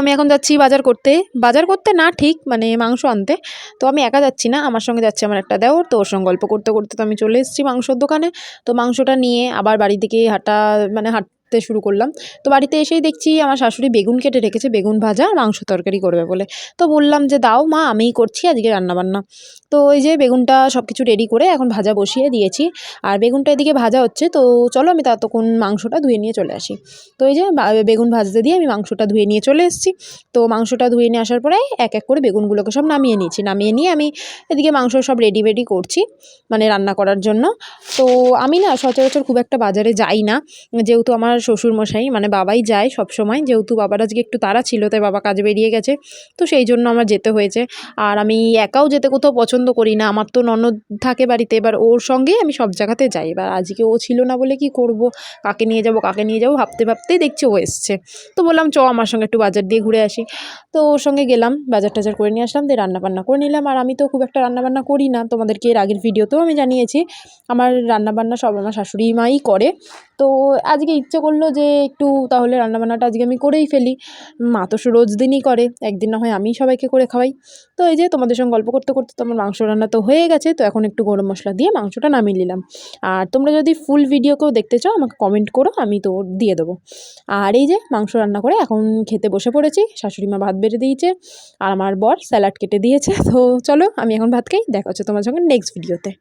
আমি এখন যাচ্ছি বাজার করতে না ঠিক মানে মাংস আনতে। তো আমি একা যাচ্ছি না, আমার সঙ্গে যাচ্ছে আমার একটা দেওর। তো ওর সঙ্গে গল্প করতে করতে তো আমি চলে এসেছি মাংসর দোকানে। তো মাংসটা নিয়ে আবার বাড়ি থেকে হাঁটতে শুরু করলাম। তো বাড়িতে এসেই দেখছি আমার শাশুড়ি বেগুন কেটে রেখেছে, বেগুন ভাজা আর মাংস তরকারি করবে বলে। তো বললাম যে দাও মা, আমিই করছি আজকে রান্নাবান্না। তো এই যে বেগুনটা সব কিছু রেডি করে এখন ভাজা বসিয়ে দিয়েছি, আর বেগুনটা এদিকে ভাজা হচ্ছে। তো চলো আমি ততক্ষণ মাংসটা ধুয়ে নিয়ে চলে আসি। তো এই যে বেগুন ভাজতে দিয়ে আমি মাংসটা ধুয়ে নিয়ে চলে এসেছি। তো মাংসটা ধুয়ে নিয়ে আসার পরে এক এক করে বেগুনগুলোকে সব নামিয়ে নিয়েছি, নামিয়ে নিয়ে আমি এদিকে মাংস সব রেডি করছি মানে রান্না করার জন্য। তো আমি না সচরাচর খুব একটা বাজারে যাই না, যেহেতু আমার শ্বশুরমশাই মানে বাবাই যায় সবসময়, যেহেতু বাবার আজকে একটু তাড়া ছিল তাই বাবা কাজে বেরিয়ে গেছে। তো সেই জন্য আমার যেতে হয়েছে। আর আমি একাও যেতে কোথাও পছন্দ করি না, আমার তো ননদ থাকে বাড়িতে, এবার ওর সঙ্গেই আমি সব জায়গাতে যাই। এবার আজকে ও ছিল না বলে কি করব, কাকে নিয়ে যাব ভাবতে ভাবতেই দেখছি ও এসছে। তো বললাম চ আমার সঙ্গে একটু বাজার দিয়ে ঘুরে আসি। তো ওর সঙ্গে গেলাম, বাজার টাজার করে নিয়ে আসলাম, দিয়ে রান্নাবান্না করে নিলাম। আর আমি তো খুব একটা রান্নাবান্না করি না, তোমাদেরকে এর আগের ভিডিওতেও আমি জানিয়েছি আমার রান্নাবান্না সব আমার শাশুড়ি মাই করে। তো আজকে ইচ্ছে করলো যে একটু তাহলে রান্নাবান্নাটা আজকে আমি করেই ফেলি। মা তো রোজ দিনই করে, একদিন না হয় আমিই সবাইকে করে খাওয়াই। তো এই যে তোমাদের সঙ্গে গল্প করতে করতে তো আমার মাংস রান্না তো হয়ে গেছে। তো এখন একটু গরম মশলা দিয়ে মাংসটা নামিয়ে নিলাম। আর তোমরা যদি ফুল ভিডিও কেউ দেখতে চাও আমাকে কমেন্ট করো, আমি তো দিয়ে দেবো। আর এই যে মাংস রান্না করে এখন খেতে বসে পড়েছি, শাশুড়ি মা ভাত বেড়ে দিয়েছে আর আমার বর স্যালাড কেটে দিয়েছে। তো চলো আমি এখন ভাত খাই, দেখা হচ্ছে তোমার সঙ্গে নেক্সট ভিডিওতে।